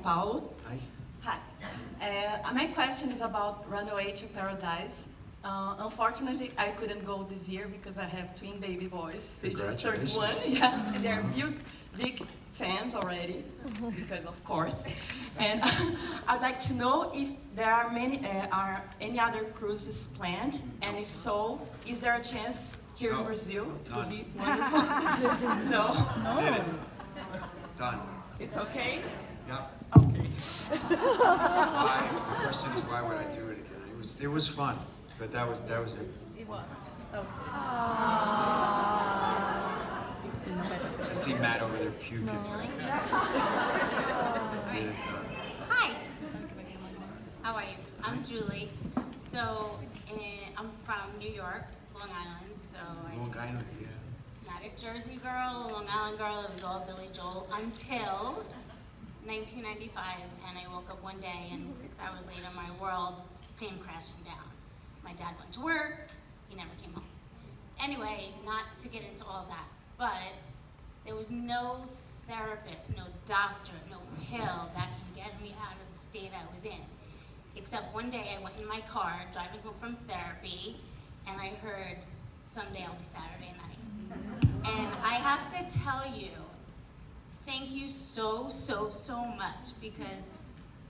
São Paulo. Hi. Hi. My question is about Runaway to Paradise. Unfortunately, I couldn't go this year because I have twin baby boys. They just turned one. Yeah, and they're big fans already, because of course. And I'd like to know if there are any other cruises planned, and if so, is there a chance here in Brazil? It would be wonderful. No. Did it. Done. It's okay. Yep. Okay. Why? The question is, why would I do it again? It was fun, but that was it. It was. I see Matt over there puking. Hi. How are you? I'm Julie. So I'm from New York, Long Island. So Long Island, yeah. not a Jersey girl, a Long Island girl. It was all Billy Joel until 1995, and I woke up one day, and 6 hours later, my world came crashing down. My dad went to work. He never came home. Anyway, not to get into all that, but there was no therapist, no doctor, no pill that can get me out of the state I was in. Except one day I went in my car driving home from therapy, and I heard, "Someday I'll be Saturday night." And I have to tell you, thank you so much, because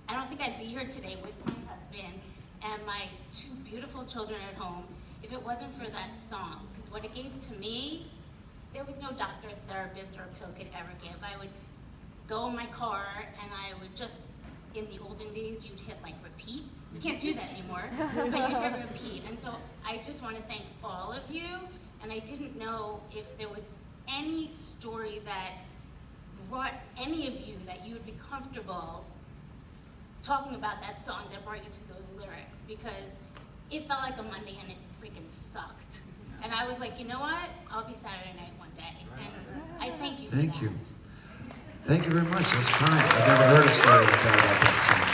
I don't think I'd be here today with my husband and my two beautiful children at home if it wasn't for that song. Because what it gave to me, there was no doctor, therapist, or pill could ever give. I would go in my car and I would just, in the olden days, you'd hit like repeat. You can't do that anymore, but you hit repeat. And so I just want to thank all of you. And I didn't know if there was any story that brought any of you that you would be comfortable talking about that song that brought you to those lyrics, because it felt like a Monday and it freaking sucked. And I was like, you know what? I'll be Saturday night one day. And I thank you for that. Thank you. Thank you very much. That's kind. I've never heard a story like that about that song.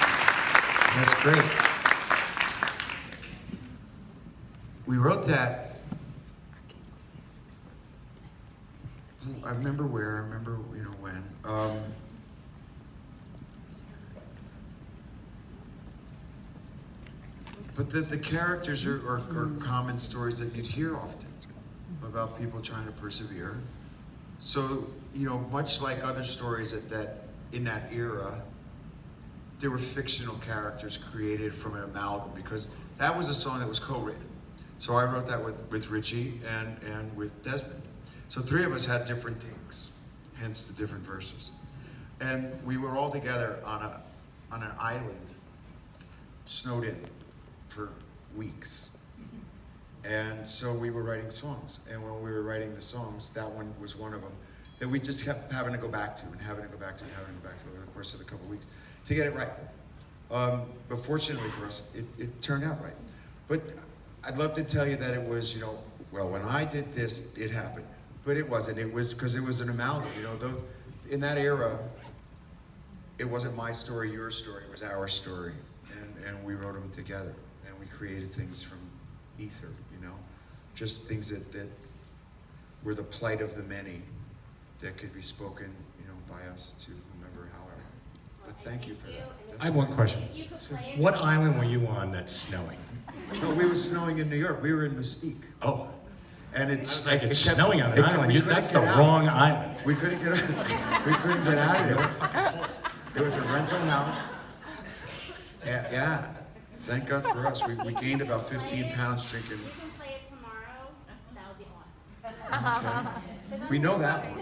That's great. We wrote that. I remember where. I remember when. But the characters are common stories that you'd hear often about people trying to persevere. So, much like other stories that in that era, there were fictional characters created from an amalgam, because that was a song that was co-written. So I wrote that with Richie and with Desmond. So three of us had different takes, hence the different verses. And we were all together on an island, snowed in for weeks. And so we were writing songs. And when we were writing the songs, that one was one of them that we just kept having to go back to and having to go back to over the course of a couple of weeks to get it right. But fortunately for us, it turned out right. But I'd love to tell you that it was, well, when I did this, it happened. But it wasn't. It was because it was an amalgam. In that era, it wasn't my story, your story. It was our story, and we wrote them together, and we created things from ether. Just things that were the plight of the many, that could be spoken, by us to whomever, however. But thank you for that. I have one question. What island were you on that's snowing? No, we were snowing in New York. We were in Mystique. Oh. And it's It's snowing on an island. That's the wrong island. We couldn't get out. We couldn't get out of there. It was a rental house. Yeah. Thank God for us. We gained about 15 pounds drinking. We can play it tomorrow. That would be awesome. Okay. We know that one.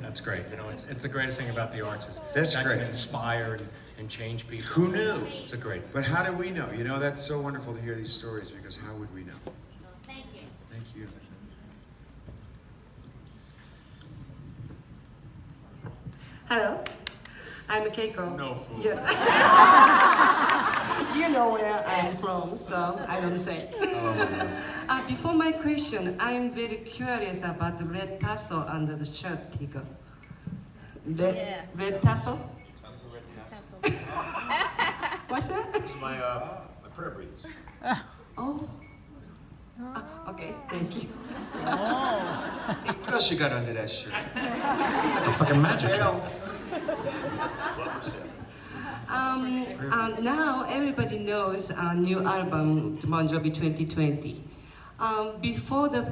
That's great. It's the greatest thing about the arts is That's that great. can inspire and change people. Who knew? It's a great. But how do we know? That's so wonderful to hear these stories, because how would we know? Thank you. Thank you. Hello, I'm Keiko. No fool. Yeah. You know where I'm from, so I don't say. Before my question, I'm very curious about the red tassel under the shirt, Tico. Red tassel? What's that? My prayer breeds. Oh, Okay, thank you. What else you got under that shirt? It's like a fucking magic trick. Now everybody knows our new album, Bon Jovi 2020. Before the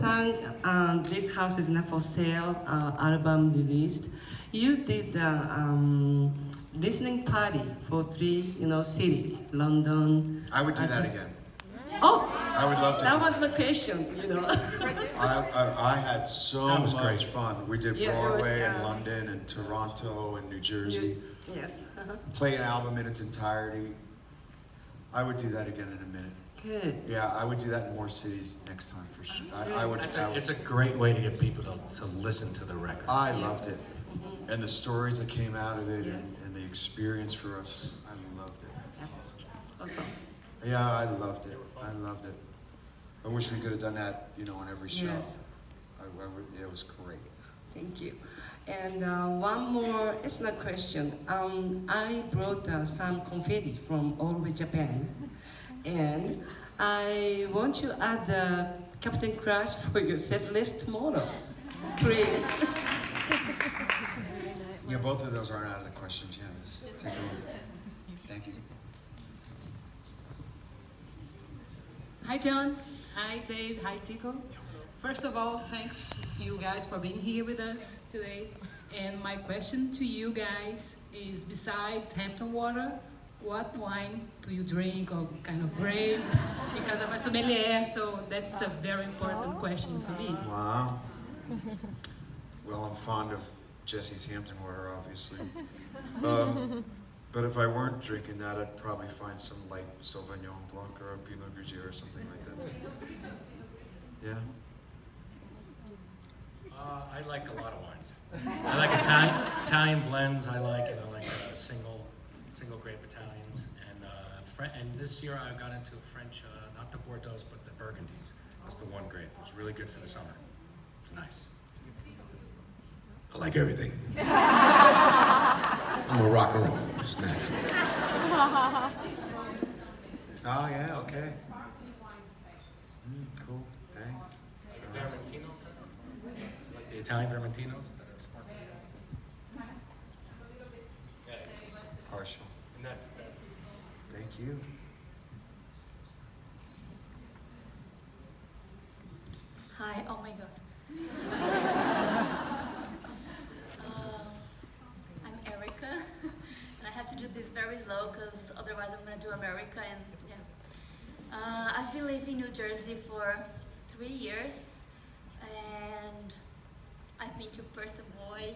This House Is Not For Sale album released, you did the listening party for three, cities, London. I would do that again. Oh, I would love to. that was the question, I had so That was much great. fun. We did Yeah, it was, Broadway and yeah. London and Toronto and New Jersey. Yes. Play an album in its entirety. I would do that again in a minute. Good. Yeah, I would do that in more cities next time for sure. I would. It's a great way to get people to listen to the record. I loved it, and the stories that came out of it, Yes. and the experience for us. I loved it. Awesome. Yeah, I loved it. I loved it. I wish we could have done that, on every show. Yes. It was great. Thank you. And one more, it's not a question. I brought some confetti from all over Japan. And I want you to add the Captain Crush for your set list tomorrow. Please. Yeah, both of those aren't out of the questions. Yeah, let's take a look. Thank you. Hi, John. Hi, Dave. Hi, Tico. First of all, thanks you guys for being here with us today. And my question to you guys is, besides Hampton water, what wine do you drink or kind of grape? Because I'm a sommelier, so that's a very important question for me. Wow. Well, I'm fond of Jesse's Hampton water, obviously. But if I weren't drinking that, I'd probably find some light Sauvignon Blanc or a Pinot Grigio or something like that. Yeah. I like a lot of wines. I like Italian blends. I like single grape Italians, and this year I got into a French, not the Bordeaux, but the Burgundies. That's the one grape. It's really good for the summer. It's nice. I like everything. I'm a rock and roll, just natural. Oh, yeah, okay. Cool, thanks. Vermentino. Like the Italian Vermentinos that are sparkling. Partial. And that's that. Thank you. Hi, oh my god. I'm Erica, and I have to do this very slow because otherwise I'm going to do America and yeah. I've been living in New Jersey for 3 years, and I've been to Perth Boy,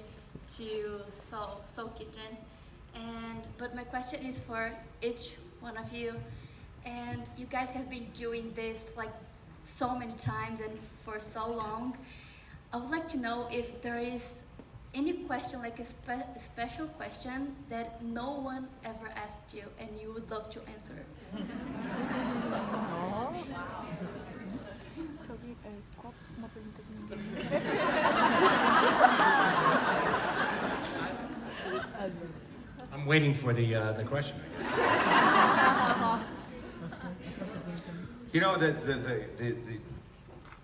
to Soul Kitchen, but my question is for each one of you, and you guys have been doing this like so many times and for so long. I would like to know if there is any question, like a special question that no one ever asked you and you would love to answer. I'm waiting for the question, I guess.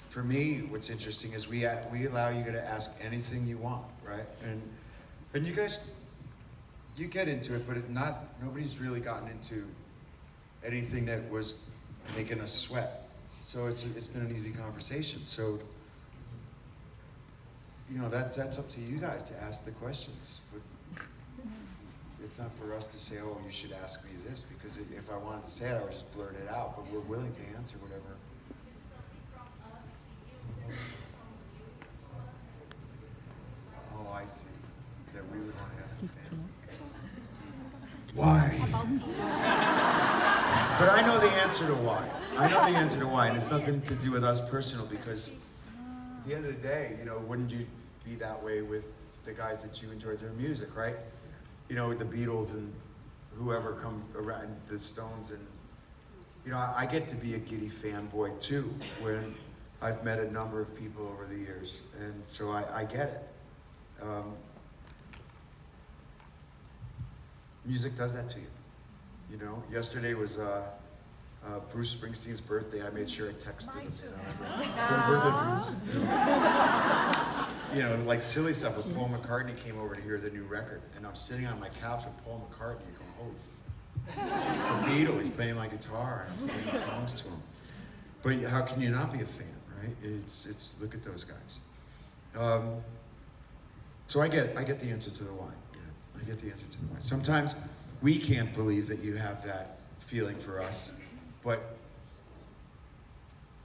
For me, what's interesting is we allow you to ask anything you want, right? And you guys, you get into it, but nobody's really gotten into anything that was making us sweat. So it's been an easy conversation. So, that's up to you guys to ask the questions. But it's not for us to say, oh, you should ask me this, because if I wanted to say it, I would just blurt it out, but we're willing to answer whatever. Oh, I see. That we would want to ask a fan. Why? But I know the answer to why. And it's nothing to do with us personal, because at the end of the day, wouldn't you be that way with the guys that you enjoyed their music, right? With the Beatles and whoever come around, the Stones, and I get to be a giddy fanboy too, when I've met a number of people over the years, and so I get it. Music does that to you. Yesterday was Bruce Springsteen's birthday, I made sure I texted him. I was like, happy birthday, Bruce. You know, like silly stuff. With Paul McCartney came over to hear the new record, and I'm sitting on my couch with Paul McCartney going, oh, it's a Beatle. He's playing my guitar, and I'm singing songs to him. But how can you not be a fan, right? It's look at those guys. So I get the answer to the why. Yeah, I get the answer to the why. Sometimes we can't believe that you have that feeling for us, but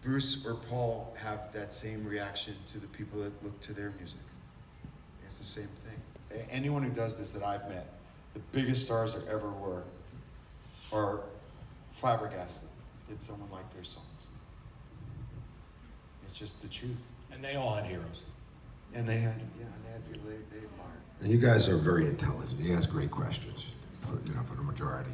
Bruce or Paul have that same reaction to the people that look to their music. It's the same thing. Anyone who does this that I've met, the biggest stars there ever were, are flabbergasted that someone liked their songs. It's just the truth. And they all had heroes. And they had people they admired. And you guys are very intelligent. You ask great questions, for the majority.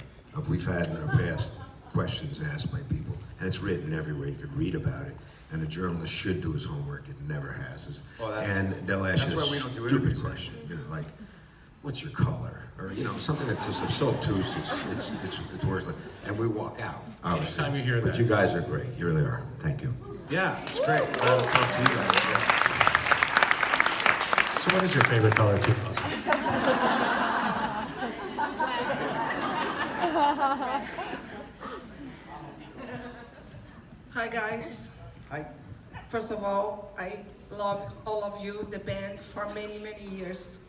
We've had in the past questions asked by people, and it's written everywhere. You could read about it. And a journalist should do his homework. It never has. And they'll ask you a stupid question, like, "What's your color?" Or something that's just so obtuse. It's worse. And we walk out. Obviously. Anytime you hear that. But you guys are great. You really are. Thank you. Yeah, it's great. Glad to talk to you guys. Yeah. So what is your favorite color, too, Austin? Hi guys. Hi. First of all, I love all of you, the band, for many, many years.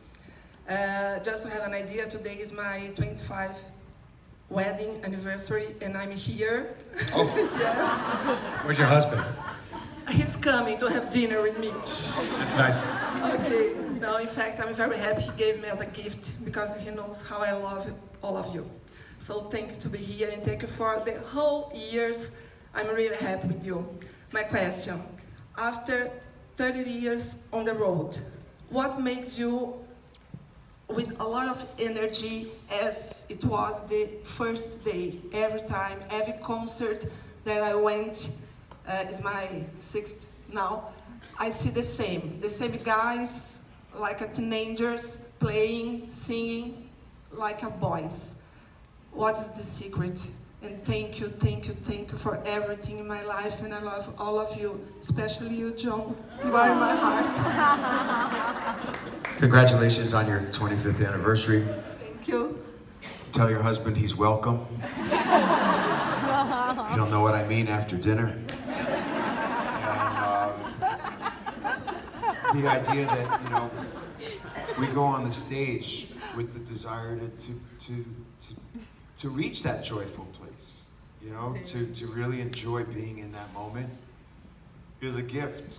Just to have an idea, today is my 25th wedding anniversary and I'm here. Oh. Yes. Where's your husband? He's coming to have dinner with me. That's nice. Okay, no, in fact, I'm very happy he gave me as a gift because he knows how I love all of you. So thank you to be here and thank you for the whole years. I'm really happy with you. My question, after 30 years on the road, what makes you with a lot of energy as it was the first day, every time, every concert that I went, is my 6th now, I see the same guys, like a teenagers, playing, singing, like a boys. What is the secret? And thank you for everything in my life, and I love all of you, especially you, John. You are in my heart. Congratulations on your 25th anniversary. Thank you. Tell your husband he's welcome. He'll know what I mean after dinner. And the idea that, we go on the stage with the desire to reach that joyful place, to really enjoy being in that moment is a gift.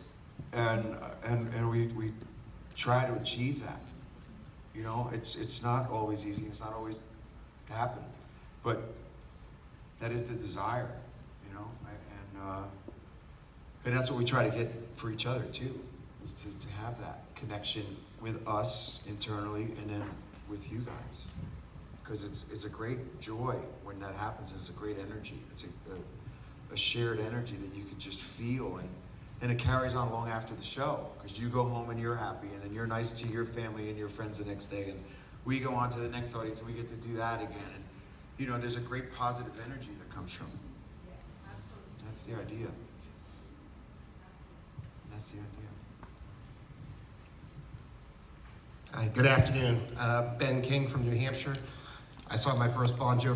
And we try to achieve that. It's not always easy, it's not always happen, but that is the desire, and that's what we try to get for each other too, is to have that connection with us internally and then with you guys, because it's a great joy when that happens, and it's a great energy. It's a shared energy that you can just feel, and it carries on long after the show, because you go home and you're happy, and then you're nice to your family and your friends the next day, and we go on to the next audience and we get to do that again, and there's a great positive energy that comes from it. Yes, absolutely. That's the idea. That's the idea. Hi, good afternoon. Ben King from New Hampshire. I saw my first Bon Jovi